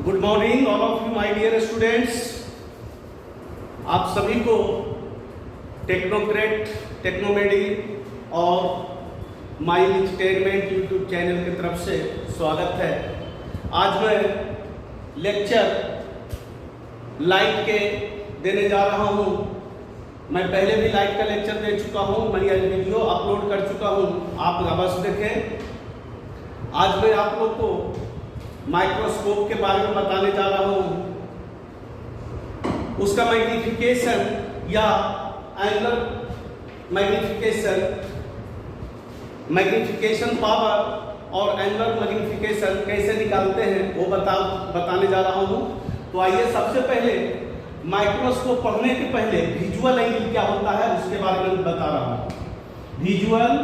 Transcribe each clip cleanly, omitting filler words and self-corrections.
Good morning all of you my dear students. आप सभी को टेक्नोक्रेट, टेक्नोमेडी और माई एंटरटेनमेंट यूट्यूब चैनल की तरफ से स्वागत है। आज मैं लेक्चर लाइट के देने जा रहा हूँ। मैं पहले भी लाइट का लेक्चर दे चुका हूँ, मैं यह वीडियो अपलोड कर चुका हूँ, आप अवश्य देखें। आज मैं आप लोग को माइक्रोस्कोप के बारे में बताने जा रहा हूँ। उसका मैग्नीफिकेशन या एंगुलर मैग्नीफिकेशन पावर और एंगुलर मैग्नीफिकेशन कैसे निकालते हैं वो बताने जा रहा हूँ। तो आइए, सबसे पहले माइक्रोस्कोप पढ़ने के पहले विजुअल एंगल क्या होता है उसके बारे में बता रहा हूँ। विजुअल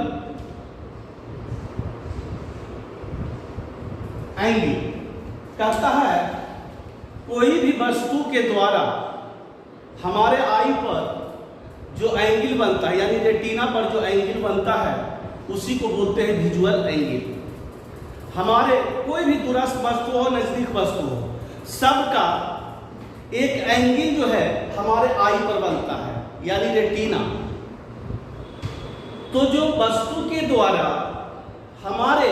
एंगल कहता है कोई भी वस्तु के द्वारा हमारे आई पर जो एंगल बनता है, यानी रेटिना पर जो एंगल बनता है उसी को बोलते हैं विजुअल एंगल। हमारे कोई भी दूरस्थ वस्तु हो, नजदीक वस्तु हो, सबका एक एंगल जो है हमारे आई पर बनता है, यानी रेटिना। तो जो वस्तु के द्वारा हमारे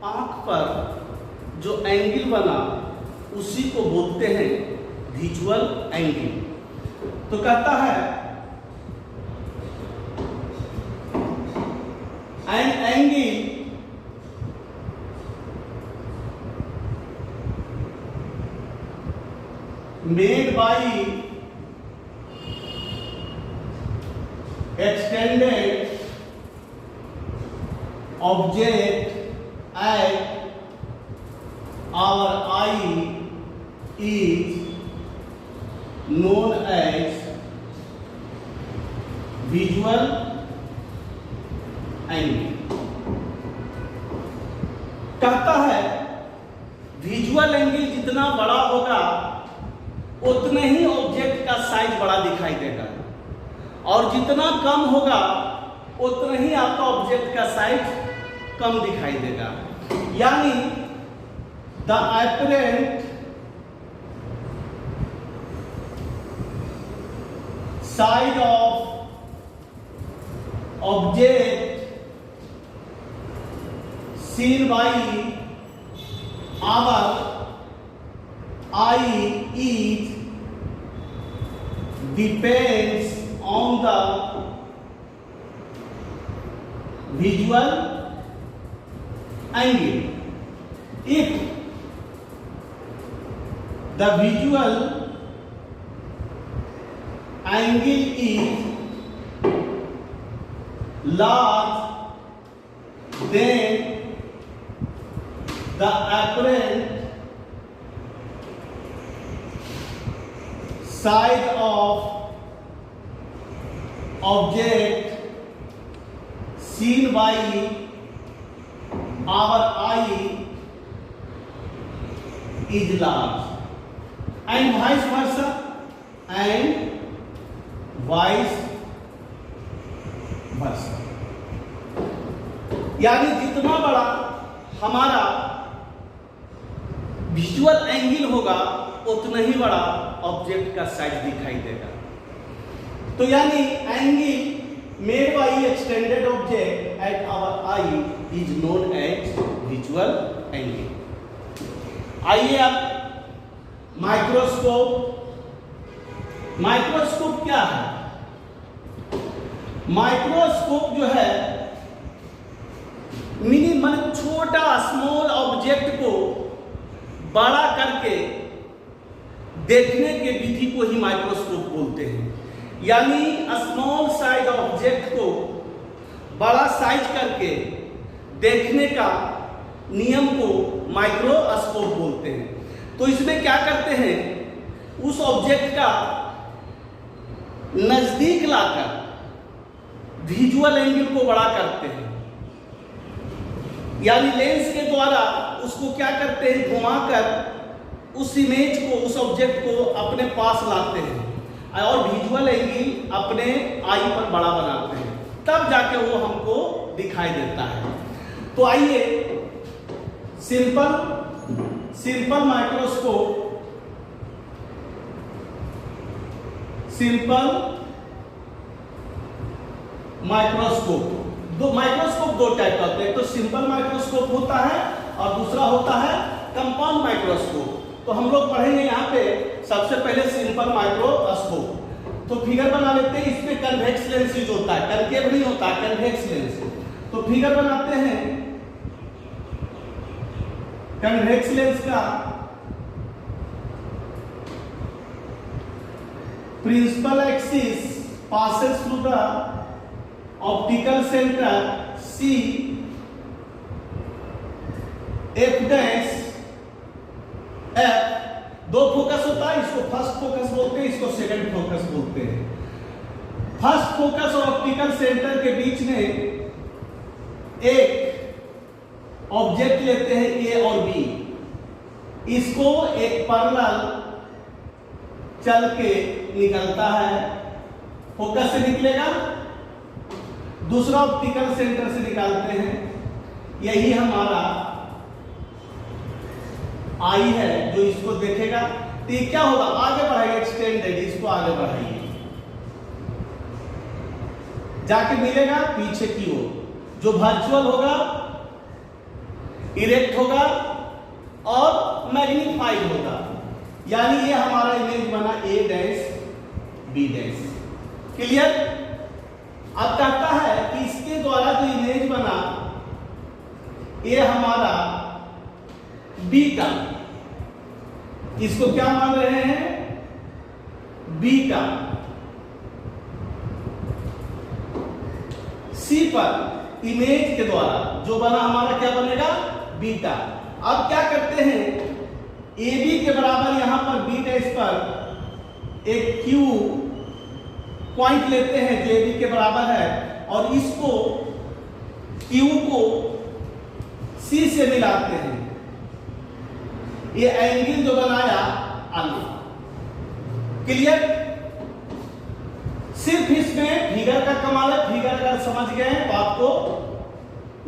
आंख पर जो एंगल बना उसी को बोलते हैं विजुअल एंगल। तो कहता है an angle made by extended object eight our eye is known as visual angle। कहता है विजुअल एंगल जितना बड़ा होगा उतने ही ऑब्जेक्ट का साइज बड़ा दिखाई देगा, और जितना कम होगा उतने ही आपका ऑब्जेक्ट का साइज कम दिखाई देगा। यानी the apparent size of object seen by our eye is depends on the visual angle। If the visual angle is large, then the apparent size of object seen by our eye is large, and vice versa, यानी जितना बड़ा हमारा visual angle होगा उतना ही बड़ा object का size दिखाई देगा। तो यानी angle made by extended object at our eye is known as visual angle. आइए अब माइक्रोस्कोप क्या है? माइक्रोस्कोप जो है छोटा स्मॉल ऑब्जेक्ट को बड़ा करके देखने के विधि को ही माइक्रोस्कोप बोलते हैं। यानी स्मॉल साइज ऑब्जेक्ट को बड़ा साइज करके देखने का नियम को माइक्रोस्कोप बोलते हैं। तो इसमें क्या करते हैं, उस ऑब्जेक्ट का नजदीक लाकर विजुअल एंगल को बड़ा करते हैं, यानी लेंस के द्वारा उसको क्या करते हैं, घुमाकर उस इमेज को, उस ऑब्जेक्ट को अपने पास लाते हैं और विजुअल एंगल अपने आई पर बड़ा बनाते हैं, तब जाके वो हमको दिखाई देता है। तो आइए simple simple microscope, simple microscope. दो माइक्रोस्कोप दो टाइप का होता है, तो सिंपल माइक्रोस्कोप होता है और दूसरा होता है कंपाउंड माइक्रोस्कोप। तो हम लोग पढ़ेंगे यहाँ पे सबसे पहले सिंपल माइक्रोस्कोप। तो फिगर बना लेते हैं, इसमें कन्वेक्स लेंस यूज होता है, कनकेव नहीं होता, कन्वेक्स लेंस। तो फिगर बनाते हैं कन्वेक्स लेंस का। Principal axis passes through the optical center C, F dash F। दो फोकस होता है, इसको फर्स्ट फोकस बोलते हैं, इसको सेकंड फोकस बोलते हैं। फर्स्ट फोकस और ऑप्टिकल सेंटर के बीच में एक ऑब्जेक्ट लेते हैं ए और बी, इसको एक पैरेलल चल के निकलता है, फोकस से निकलेगा, दूसरा ऑप्टिकल सेंटर से निकालते हैं। यही हमारा आई है जो इसको देखेगा। तो ये क्या होगा, आगे बढ़ाएगा, एक्सटेंडेड, इसको आगे बढ़ाइए, जाके मिलेगा पीछे की ओर, जो वर्चुअल होगा, इरेक्ट होगा और मैग्नीफाइड होगा। यानी ये हमारा इमेज बना ए डैश बी डैश। क्लियर? अब कहता है कि इसके द्वारा जो इमेज बना ये हमारा बीटा, इसको क्या मान रहे हैं, बीटा। सी पर इमेज के द्वारा जो बना हमारा क्या बनेगा, बीटा। अब क्या करते हैं, ए बी के बराबर यहां पर बी डैश पर एक क्यू पॉइंट लेते हैं जो ए बी के बराबर है, और इसको क्यू को सी से मिलाते हैं। ये एंगल जो बनाया अल्फा। क्लियर? सिर्फ इसमें फिगर का कमाल है, फिगर अगर समझ गए तो आपको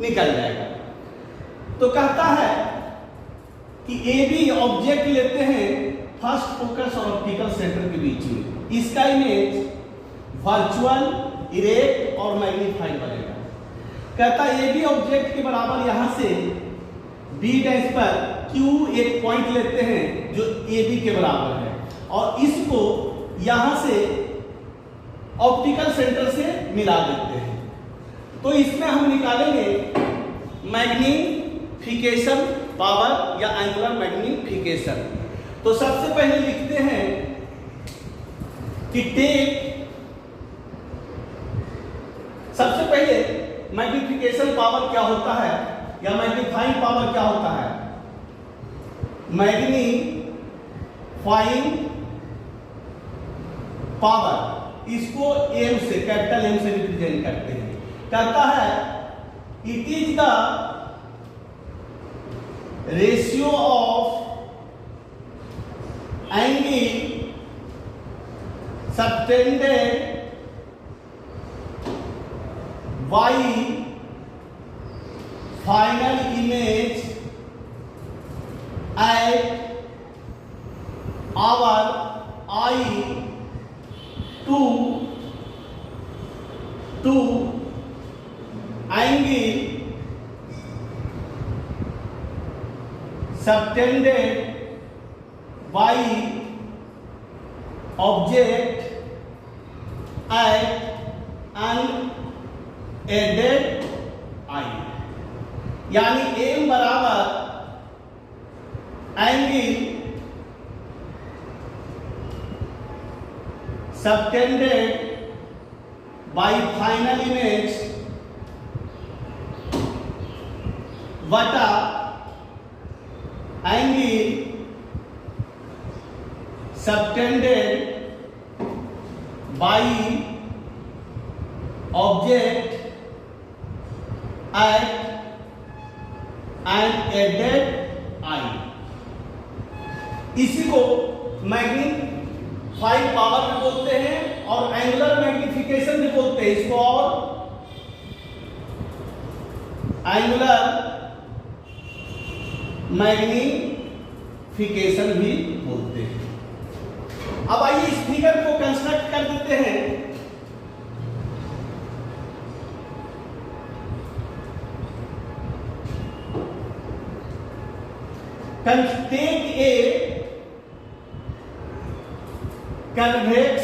निकल जाएगा। तो कहता है कि ए बी ऑब्जेक्ट लेते हैं फर्स्ट फोकस और ऑप्टिकल सेंटर के बीच में, इसका इमेज वर्चुअल, इरेक्ट और मैग्नीफाइड बनेगा। कहता है ए बी ऑब्जेक्ट के बराबर यहां से बी डैश पर क्यू एक पॉइंट लेते हैं जो ए बी के बराबर है, और इसको यहां से ऑप्टिकल सेंटर से मिला देते हैं। तो इसमें हम निकालेंगे मैग्नीफिकेशन पावर या एंगुलर मैग्नीफिकेशन। तो सबसे पहले लिखते हैं कि टेक, सबसे पहले मैग्नीफिकेशन पावर क्या होता है या मैग्नीफाइंग पावर क्या होता है, मैग्नीफाइंग पावर, इसको एम से, कैपिटल एम से रिप्रेजेंट करते हैं। कहता है it is the ratio of angle subtended by final image at our eye to angle subtended by object at an added eye, यानी m बराबर angle subtended by final image बटा angle subtended by object at an added eye। इसी को magnifying power भी बोलते हैं और angular magnification भी बोलते हैं इसको, और एंगुलर मैग्निफिकेशन मैग्नीफिकेशन भी बोलते हैं। अब आइए इस फिगर को कंस्ट्रक्ट कर देते हैं। Take a convex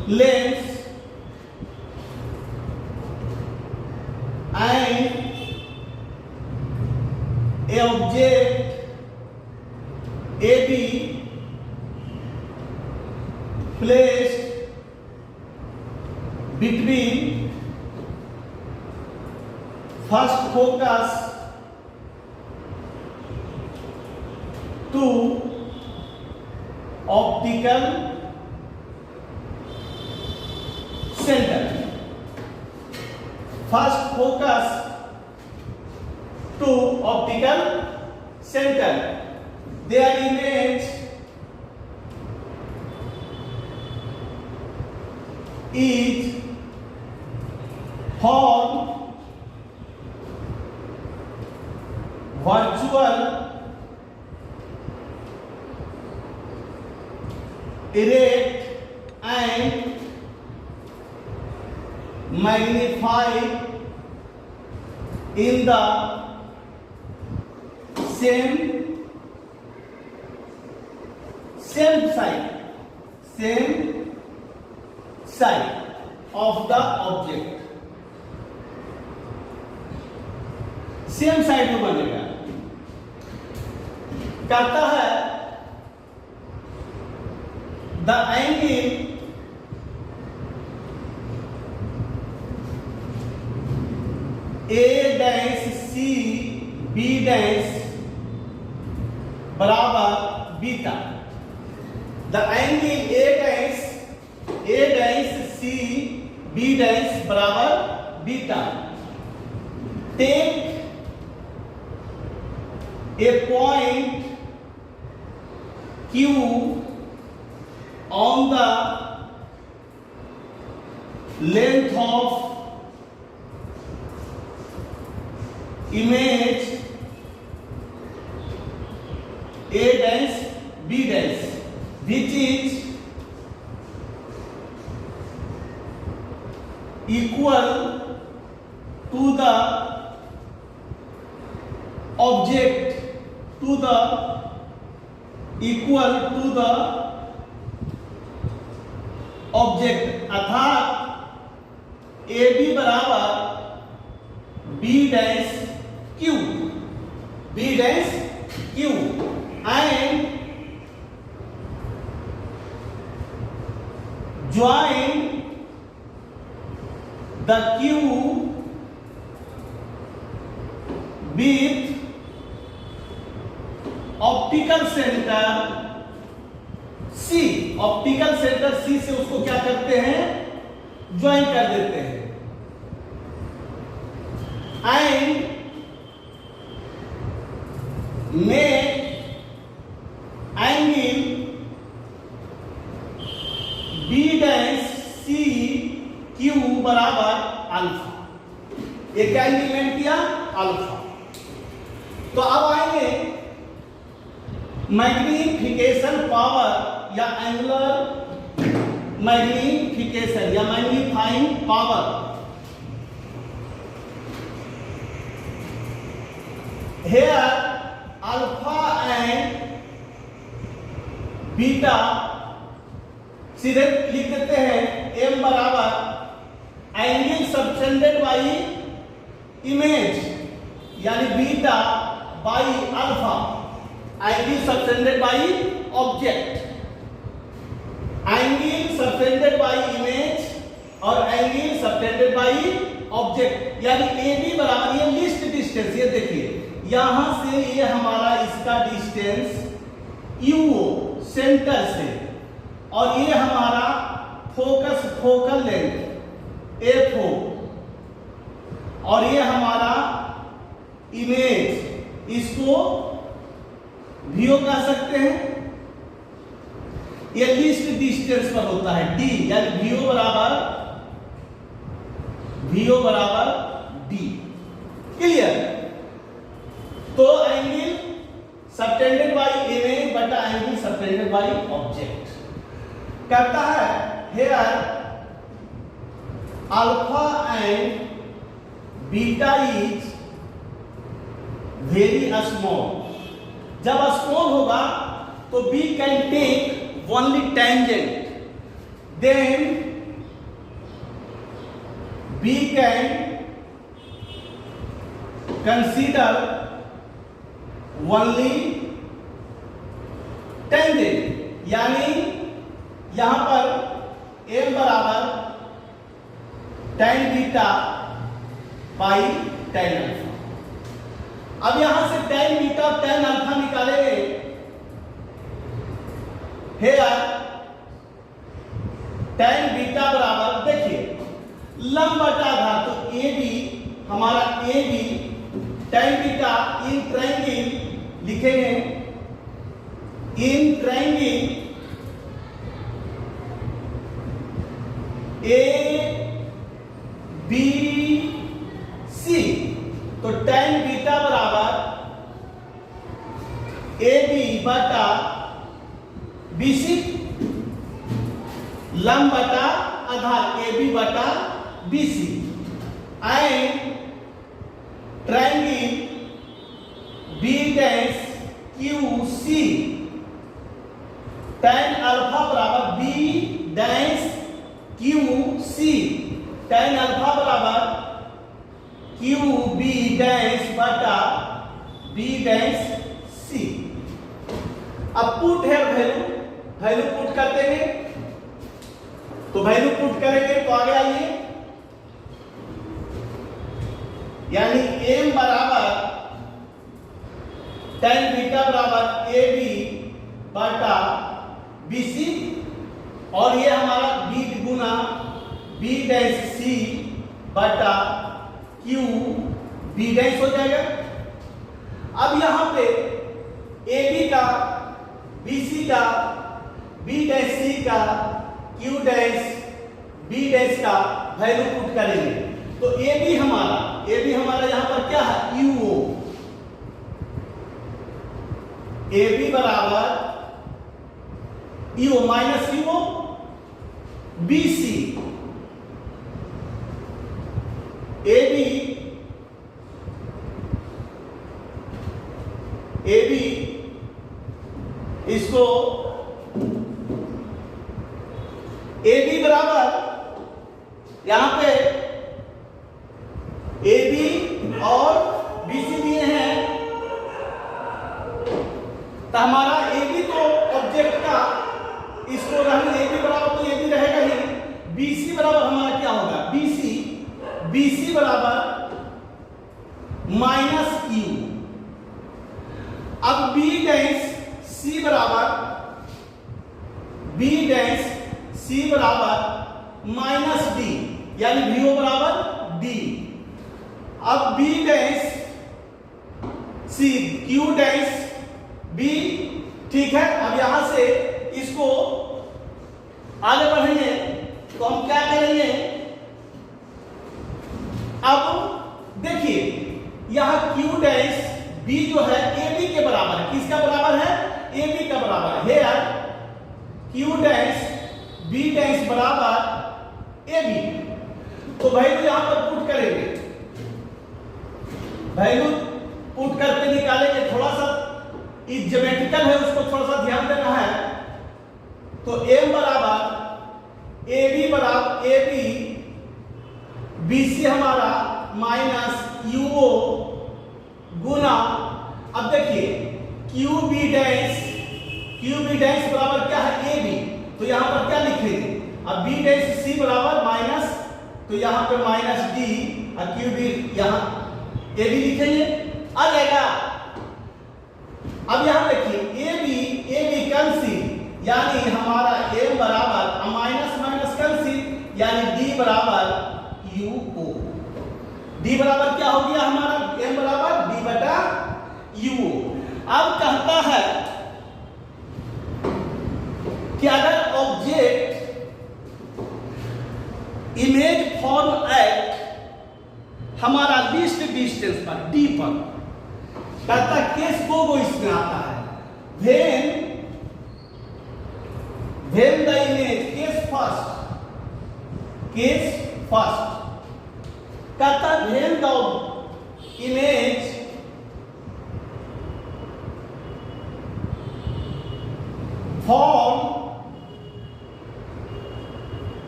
lens and a object AB placed between first focus to optical center. First focus to optical center. Their image is formed virtual erect and magnified in the same side of the object. Same side में बनेगा। करता है the angle A dash C B dash बराबर बीटा। The angle A dash C B dash बराबर बीटा। Take a point Q on the length of image A dash B dash, which is equal to the object equal to the object अर्थात AB बराबर B dash Q and join the Q with optical centre C। Optical centre C से उसको क्या करते हैं, join कर देते हैं। And make angle B dash C Q बराबर अल्फा। एक क्या इंक्रीमेंट किया, अल्फा। तो अब आएंगे मैग्नीफिकेशन पावर या एंगुलर मैग्नीफिकेशन या magnifying power. Here alpha and beta सीधे लिख देते हैं। एम बराबर एंगल सबटेंडेड बाई इमेज यानी beta by alpha. Angle subtended by object, angle subtended by image और एंगल सबटेंडेड बाई ऑब्जेक्ट यानी ए बी बराबर, ये लिस्ट डिस्टेंस, ये देखिए यहां से ये हमारा इसका डिस्टेंस यूओ सेंटर से, और ये हमारा फोकल लेंथ एफओ, और ये हमारा इमेज, इसको वीओ कह सकते हैं। ये लिस्ट डिस्टेंस पर होता है डी, यानी वीओ बराबर डी। क्लियर? तो एंगल सबटेंडेड बाई इमेज बटा एंगल सबटेंडेड बाई ऑब्जेक्ट। कहता है here alpha and beta is very small. जब स्मॉल होगा तो we can take only tangent, then we can consider only tangent, यानी यहां पर m बराबर tan beta by tan alpha. अब यहां से tan बीटा और tan अल्फा निकालेंगे। हेयर tan बीटा बराबर, देखिए लंब बटा आधार, तो ए बी हमारा A B tan beta in triangle लिखेंगे, in triangle A B C. तो tan बीटा बराबर ए बी बटा बी सी, लंब बटा आधार ए बी बटा B C, and triangle B dash Q C, tan alpha बराबर B dash Q C, tan alpha बराबर क्यू बी डैश बटा बी डैश सी। अब पुट है वैल्यू पुट कर देंगे, तो वैल्यू पुट करेंगे तो आगे आइए, यानी m बराबर tan बीटा बराबर ए बी बटा बी सी, और ये हमारा b गुना बी डैश सी बटा क्यू बी डैश हो जाएगा। अब यहां पे ए बी का, बी सी का, बी डैश सी का, क्यू डैश बी डैश का वैल्यू पुट करेंगे। तो ए बी हमारा यहां पर क्या है, यू ओ, ए बी बराबर U minus U O B C, A B इसको ए बी बराबर यहां पे ए बी और बी सी दिए हैं, तो हमारा ए बी तो ऑब्जेक्ट का, इसको रहने ए बी बराबर तो ए बी रहेगा ही, बी सी बराबर हमारा क्या होगा, बी सी बराबर माइनस क्यू। अब बी डैश सी बराबर माइनस डी, यानी वी ओ बराबर डी। अब B dash C Q dash B, ठीक है। अब यहां से इसको आगे बढ़ेंगे तो हम क्या करेंगे, अब देखिए यहां क्यू डैश बी जो है ए बी के बराबर है, किसका बराबर है, ए बी का बराबर है। Here Q dash B dash बराबर ए बी, तो वैल्यू यहां पर पुट करेंगे, वैल्यू पुट करके निकालेंगे। थोड़ा सा ज्योमेट्रिकल है, उसको थोड़ा सा ध्यान देना है। तो m बराबर ए बी बराबर ए बी, बी सी हमारा माइनस यू ओ गुना, अब देखिए क्यू बी डैश बराबर क्या है, ए बी, तो यहां पर क्या लिखेंगे, अब बी डैश सी बराबर माइनस, तो यहां पे माइनस डी, और क्यू बी यहां ए बी लिखेंगे, आ जाएगा। अब यहां देखिए ए बी कैंसिल, यानी हमारा m बराबर माइनस माइनस कैंसिल, यानी d बराबर यू ओ, d बराबर क्या हो गया हमारा, m बराबर d बटा यू। अब कहता है कि अगर ऑब्जेक्ट इमेज फॉर्म एट हमारा लीस्ट डिस्टेंस पर d पर, कहता केस को इसमें आता है। when the image case first कहता when the image form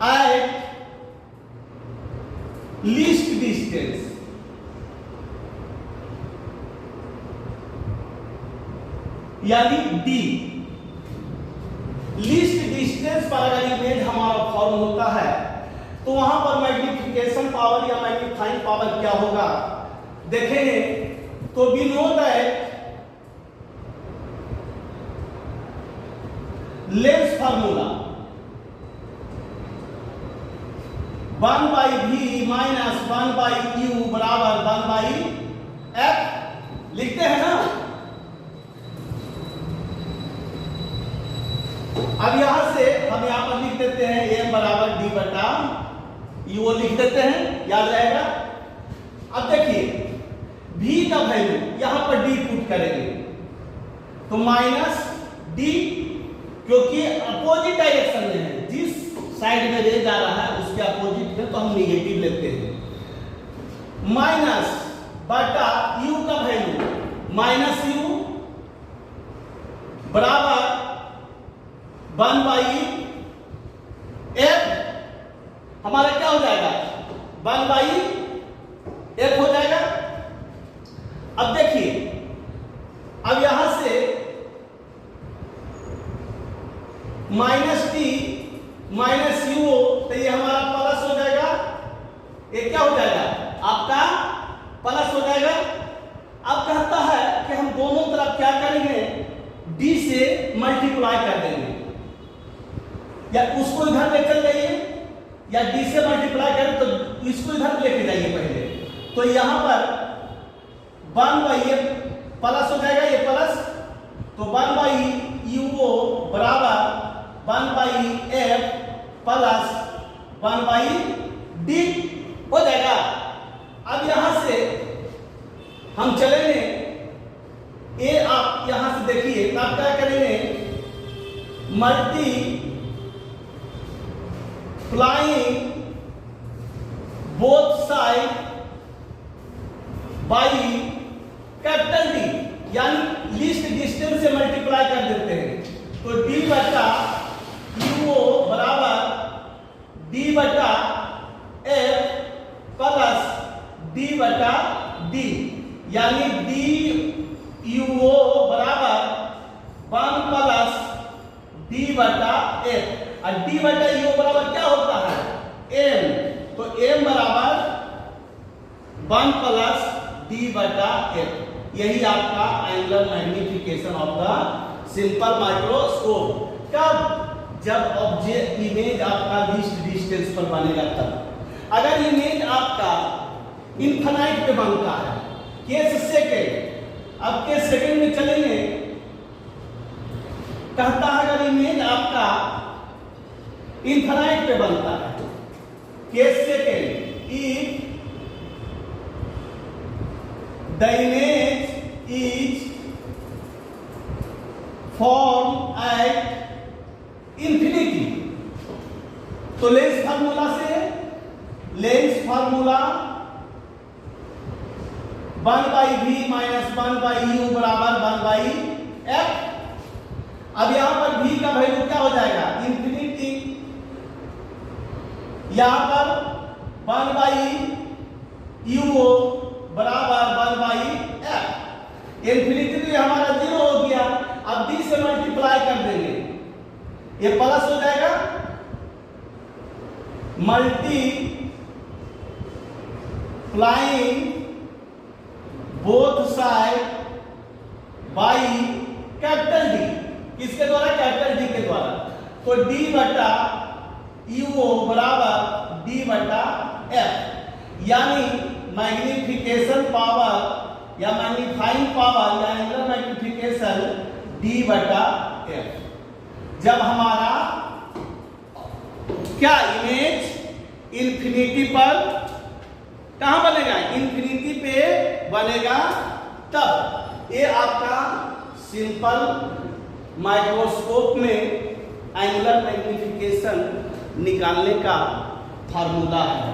at least distance यानी D लीस्ट डिस्टेंस पर अगर इमेज हमारा फॉर्म होता है तो वहां पर मैग्निफिकेशन पावर या मैग्नीफाइंग पावर क्या होगा देखेंगे। तो we know that lens formula 1/v minus 1/u बराबर 1/f लिखते हैं ना। अब यहां से हम यहां पर लिख देते हैं m बराबर d बटा u लिख देते हैं, याद रहेगा। अब देखिए v का वैल्यू यहां पर d पुट करेंगे तो माइनस d, क्योंकि अपोजिट डायरेक्शन में है, जिस साइड में रे जा रहा है उसके अपोजिट में, तो हम नेगेटिव लेते हैं। माइनस बटा u का वैल्यू माइनस u बराबर 1/f हमारा क्या हो जाएगा 1/f हो जाएगा। अब देखिए अब यहां से माइनस टी माइनस यू तो ये हमारा प्लस हो जाएगा, ये क्या हो जाएगा आपका प्लस हो जाएगा। अब कहता है कि हम दोनों तरफ क्या करेंगे d से मल्टीप्लाई कर देंगे, या उसको इधर ले चल जाइए या d से मल्टीप्लाई करें तो इसको इधर लेके जाइए पहले। तो यहां पर 1/f प्लस हो जाएगा, ये प्लस, तो 1/u बराबर 1/f प्लस 1/d हो जाएगा। अब यहां से हम चलेंगे ए, आप यहां से देखिए आप क्या करेंगे multiplying both side by capital D, यानी लीस्ट डिस्टेंस से मल्टीप्लाई कर देते हैं। तो d बटा u बराबर d बटा f प्लस d बटा d, यानी d u बराबर 1 प्लस d बटा f। और d बटा u बराबर क्या होता है m, तो m बराबर 1 प्लस d बटा f। यही आपका angular magnification of the simple microscope. कब? जब ऑब्जेक्ट इमेज आपका लीस्ट डिस्टेंस पर बनेगा तब। अगर इमेज आपका इनफाइनाइट पे बनता है, केस सेकंड, अब केस सेकंड में चलेंगे, कहता है अगर इमेज आपका इनफाइनाइट पे बनता है, case second, if the image is form at infinity, तो लेंस फार्मूला से lens formula 1/v minus 1/u बराबर 1/f। अब यहां पर v का वैल्यू क्या हो जाएगा इंफिनिटी, यहां पर 1/u बराबर 1/f। इंफिनिटी तो हमारा 0 हो गया। अब d से मल्टीप्लाई कर देंगे, ये प्लस हो जाएगा, multiplying both side by capital D, किसके द्वारा कैपिटल डी के द्वारा। तो d बटा u बराबर d बटा f, यानी मैग्निफिकेशन पावर या मैग्नीफाइंग पावर या एंगुलर मैग्निफिकेशन d बटा f। जब हमारा क्या इमेज इंफिनिटी पर कहां बनेगा, इंफिनिटी पे बनेगा, तब ये आपका सिंपल माइक्रोस्कोप में एंगुलर मैग्नीफिकेशन निकालने का फार्मूला है।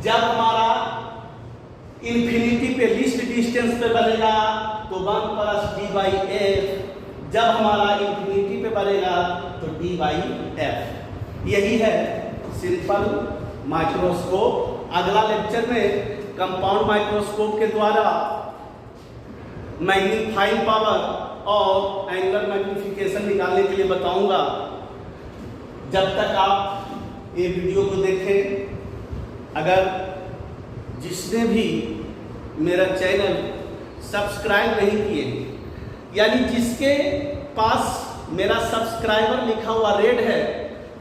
जब हमारा इन्फिनिटी पे लीस्ट डिस्टेंस पे बनेगा तो 1 + d/f, जब हमारा इन्फिनिटी पे बनेगा तो d/f। यही है सिंपल माइक्रोस्कोप। अगला लेक्चर में कंपाउंड माइक्रोस्कोप के द्वारा मैग्नीफाइंग पावर और एंगुलर मैग्नीफिकेशन निकालने के लिए बताऊंगा। जब तक आप ये वीडियो को देखें, अगर जिसने भी मेरा चैनल सब्सक्राइब नहीं किए, यानी जिसके पास मेरा सब्सक्राइबर लिखा हुआ रेड है,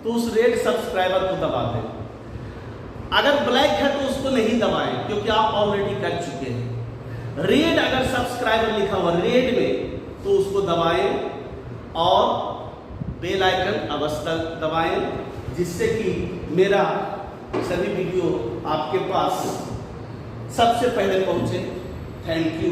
तो उस रेड सब्सक्राइबर को दबा दें। अगर ब्लैक है तो उसको नहीं दबाएं, क्योंकि आप ऑलरेडी कर चुके हैं। रेड अगर सब्सक्राइबर लिखा हुआ रेड में, तो उसको दबाएं और बेल आइकन अवश्य दबाएं, जिससे कि मेरा सभी वीडियो आपके पास सबसे पहले पहुंचे। Thank you.